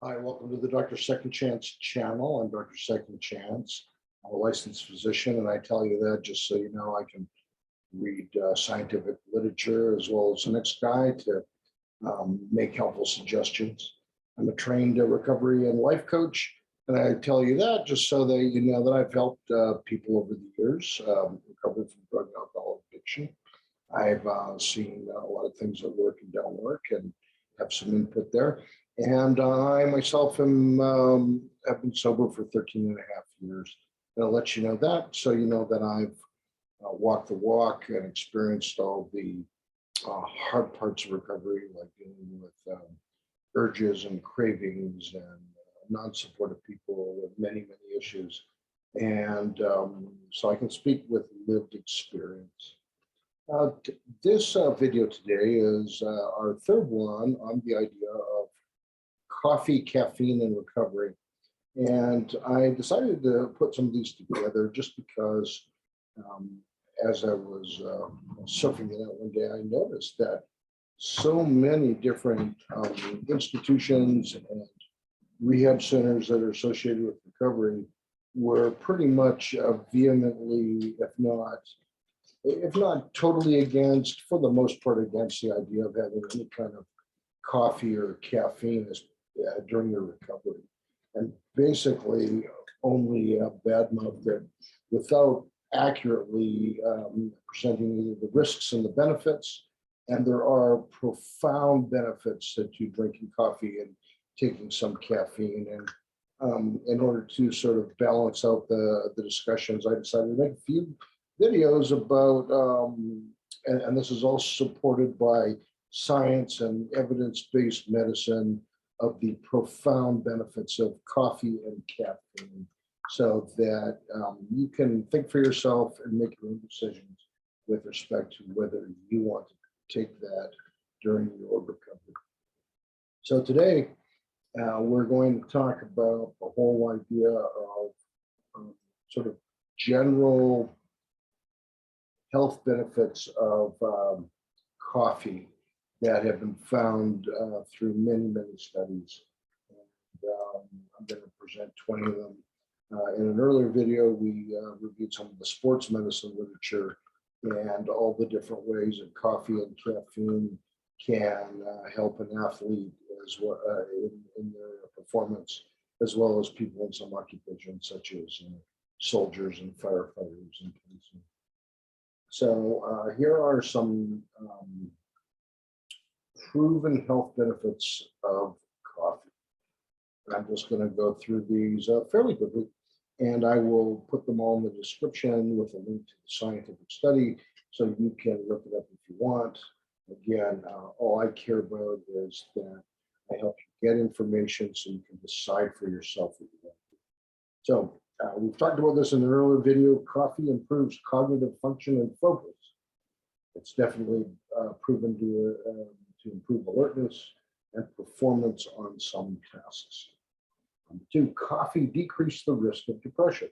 Hi, welcome to the Dr. Second Chance channel. I'm Dr. Second Chance. I'm a licensed physician, and I tell you that just so you know, I can read scientific literature as well as the next guy to make helpful suggestions. I'm a trained recovery and life coach, and I tell you that just so that you know that I've helped people over the years recover from drug and alcohol addiction. I've seen a lot of things that work and don't work and have some input there. And I myself have been sober for 13 and a half years. And I'll let you know that so you know that I've walked the walk and experienced all the hard parts of recovery, like dealing with urges and cravings and non-supportive people with many, many issues. And so I can speak with lived experience. This video today is our third one on the idea of coffee, caffeine, and recovery. And I decided to put some of these together just because as I was surfing it out one day, I noticed that so many different institutions and rehab centers that are associated with recovery were pretty much vehemently, if not totally against, for the most part against the idea of having any kind of coffee or caffeine during your recovery, and basically only badmouthed it without accurately presenting either the risks and the benefits. And there are profound benefits to drinking coffee and taking some caffeine. And in order to sort of balance out the discussions, I decided to make a few videos about, and this is all supported by science and evidence-based medicine, of the profound benefits of coffee and caffeine, so that you can think for yourself and make your own decisions with respect to whether you want to take that during your recovery. So today, we're going to talk about the whole idea of sort of general health benefits of coffee that have been found through many, many studies. And I'm going to present 20 of them. In an earlier video, we reviewed some of the sports medicine literature and all the different ways that coffee and caffeine can help an athlete as well in their performance, as well as people in some occupations such as soldiers and firefighters and policemen. So here are some proven health benefits of coffee. I'm just going to go through these fairly quickly, and I will put them all in the description with a link to the scientific study so you can look it up if you want. Again, all I care about is that I help you get information so you can decide for yourself what you want to do. So we've talked about this in an earlier video. Coffee improves cognitive function and focus. It's definitely proven to improve alertness and performance on some tasks. Number two, coffee decreased the risk of depression.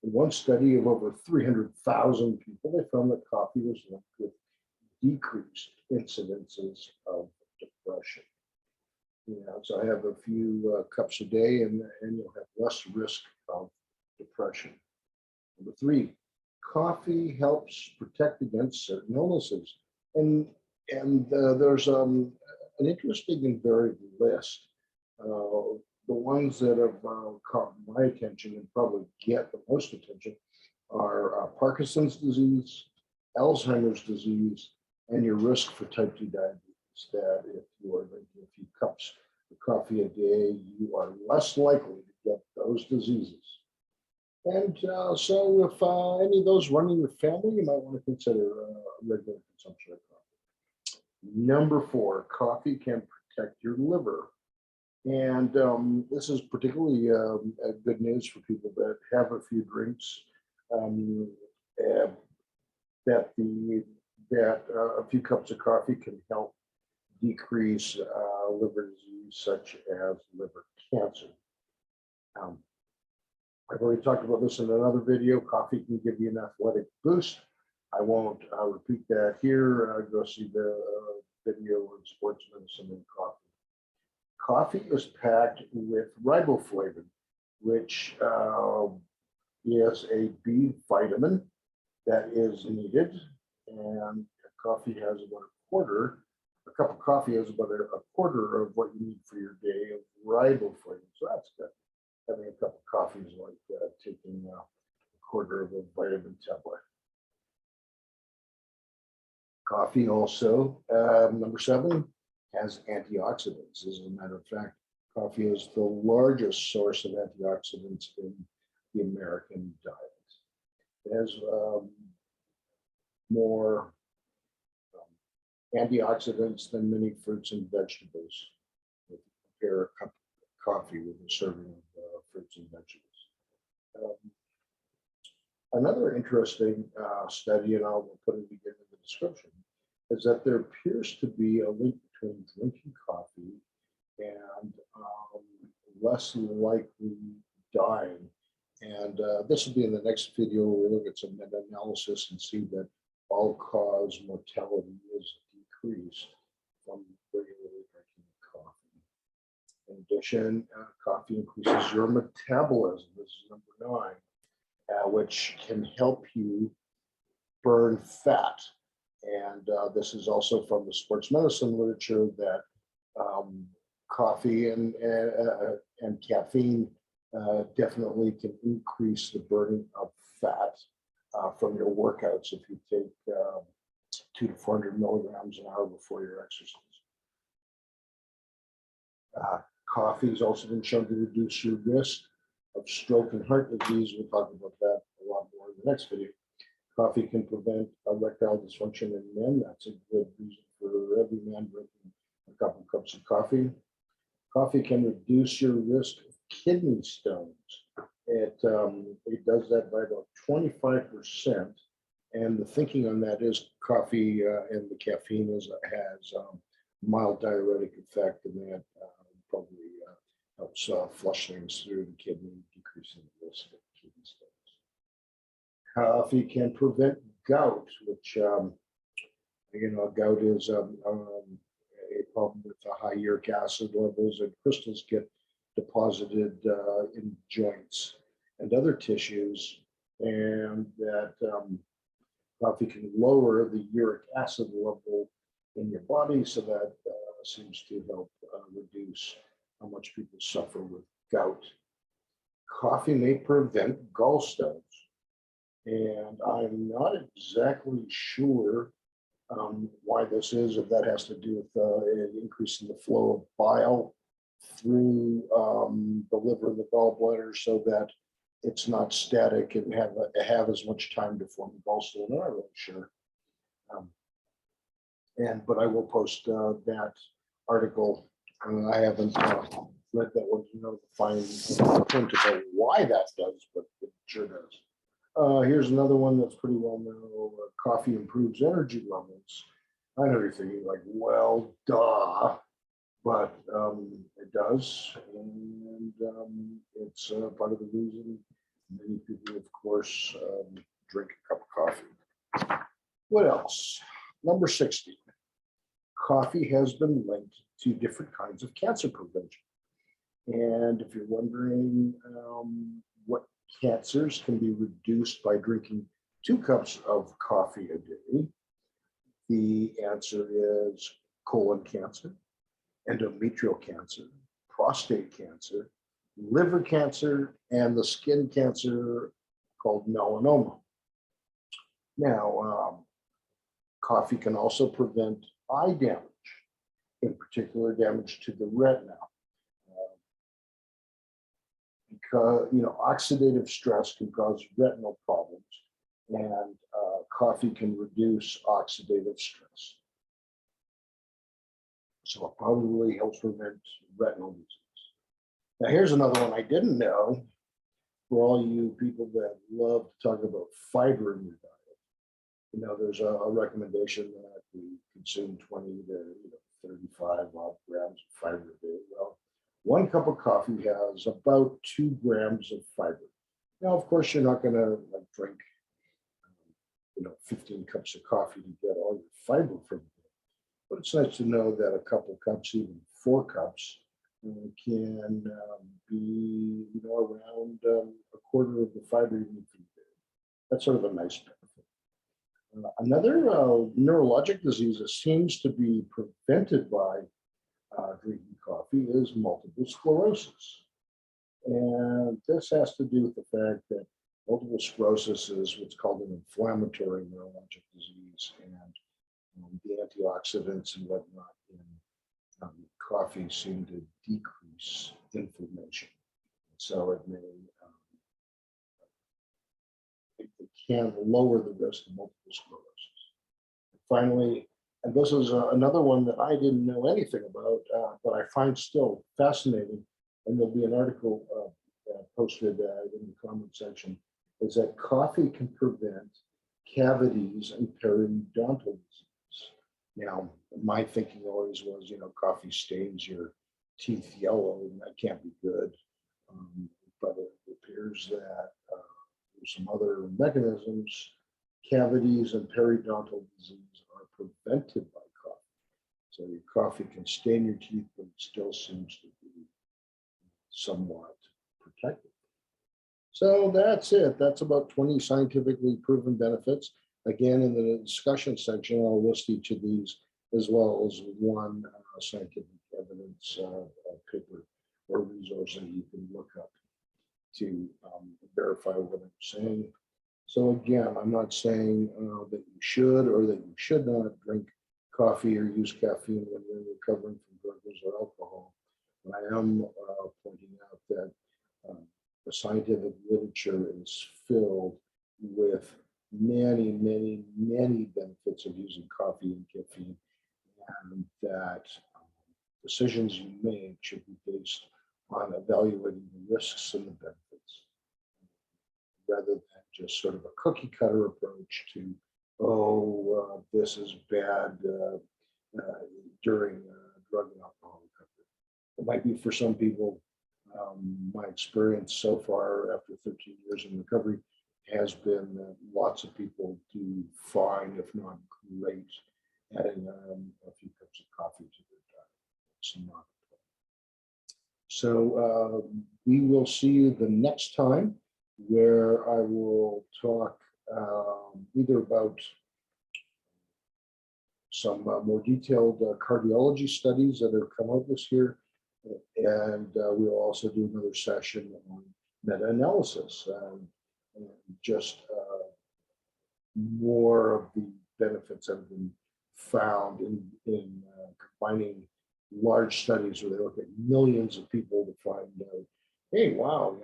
In one study of over 300,000 people, they found that coffee was linked with decreased incidences of depression. So I have a few cups a day, and you'll have less risk of depression. Number three, coffee helps protect against certain illnesses. And there's an interesting and varied list. The ones that have caught my attention and probably get the most attention are Parkinson's disease, Alzheimer's disease, and your risk for type 2 diabetes. That if you are drinking a few cups of coffee a day, you are less likely to get those diseases. And so if any of those run in your family, you might want to consider regular consumption of coffee. Number four, coffee can protect your liver. And this is particularly good news for people that have a few drinks, that a few cups of coffee can help decrease liver disease such as liver cancer. I've already talked about this in another video. Coffee can give you an athletic boost. I won't repeat that here. Go see the video on sports medicine and coffee. Coffee is packed with riboflavin, which is a B vitamin that is needed. And coffee has about a cup of coffee has about a quarter of what you need for your day of riboflavin. So that's good. Having a cup of coffee is like taking a quarter of a vitamin tablet. Coffee also, number 7, has antioxidants. As a matter of fact, coffee is the largest source of antioxidants in the American diet. It has more antioxidants than many fruits and vegetables. If you compare a cup of coffee with a serving of fruits and vegetables. Another interesting study, and I'll put it again in the description, is that there appears to be a link between drinking coffee and less likely dying. And this will be in the next video. We'll look at some meta-analysis and see that all-cause mortality is decreased from regularly drinking coffee. In addition, coffee increases your metabolism. This is number 9, which can help you burn fat. And this is also from the sports medicine literature that coffee and caffeine definitely can increase the burning of fat from your workouts if you take 200 to 400 milligrams an hour before your exercise. Coffee has also been shown to reduce your risk of stroke and heart disease. We'll talk about that a lot more in the next video. Coffee can prevent erectile dysfunction in men. That's a good reason for every man drinking a couple cups of coffee. Coffee can reduce your risk of kidney stones. It does that by about 25%. And the thinking on that is coffee and the caffeine has mild diuretic effect, and that probably helps flush things through the kidney, decreasing the risk of kidney stones. Coffee can prevent gout, which gout is a problem with the high uric acid levels, and crystals get deposited in joints and other tissues, and that coffee can lower the uric acid level in your body, so that seems to help reduce how much people suffer with gout. Coffee may prevent gallstones, and I'm not exactly sure why this is, if that has to do with an increase in the flow of bile through the liver and the gallbladder, so that it's not static and have as much time to form a gallstone. I'm not really sure. But I will post that article. I haven't read that one to know the fine print about why that does, but it sure does. Here's another one that's pretty well known. Coffee improves energy levels. I know you're thinking like, well, duh, but it does, and it's part of the reason many people, of course, drink a cup of coffee. What else? Number 60. Coffee has been linked to different kinds of cancer prevention. And if you're wondering what cancers can be reduced by drinking 2 cups of coffee a day, the answer is colon cancer, endometrial cancer, prostate cancer, liver cancer, and the skin cancer called melanoma. Now, coffee can also prevent eye damage, in particular damage to the retina. Because, oxidative stress can cause retinal problems, and coffee can reduce oxidative stress. So it probably helps prevent retinal disease. Now, here's another one I didn't know for all you people that love to talk about fiber in your diet. There's a recommendation that we consume 20 to 35 odd grams of fiber a day. Well, 1 cup of coffee has about 2 grams of fiber. Now, of course, you're not going to drink 15 cups of coffee to get all your fiber from it. But it's nice to know that a couple cups, even 4 cups, can be, around a quarter of the fiber you need for the day. That's sort of a nice benefit. Another neurologic disease that seems to be prevented by drinking coffee is multiple sclerosis. And this has to do with the fact that multiple sclerosis is what's called an inflammatory neurologic disease, and the antioxidants and whatnot in coffee seem to decrease inflammation. So it can lower the risk of multiple sclerosis. Finally, and this is another one that I didn't know anything about, but I find still fascinating, and there'll be an article posted in the comment section, is that coffee can prevent cavities and periodontal disease. Now, my thinking always was, coffee stains your teeth yellow, and that can't be good. But it appears that there's some other mechanisms. Cavities and periodontal disease are prevented by coffee. So your coffee can stain your teeth, but it still seems to be somewhat protected. So that's it. That's about 20 scientifically proven benefits. Again, in the discussion section, I'll list each of these as well as one scientific evidence paper or resource that you can look up to verify what I'm saying. So again, I'm not saying that you should or that you should not drink coffee or use caffeine when you're recovering from drugs or alcohol. But I am pointing out that the scientific literature is filled with many, many, many benefits of using coffee and caffeine, and that decisions you make should be based on evaluating the risks and the benefits, rather than just sort of a cookie cutter approach to, this is bad during drug and alcohol recovery. It might be for some people. My experience so far after 13 years in recovery has been that lots of people do fine, if not great, adding a few cups of coffee to their diet. It's not. So we will see you the next time, where I will talk either about some more detailed cardiology studies that have come out this year, and we'll also do another session on meta-analysis and just more of the benefits that have been found in combining large studies where they look at millions of people to find out, hey, wow,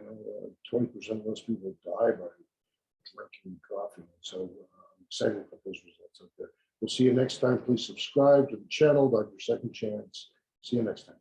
20% less people die by drinking coffee. And so I'm excited to put those results out there. We'll see you next time. Please subscribe to the channel, Dr. Second Chance. See you next time.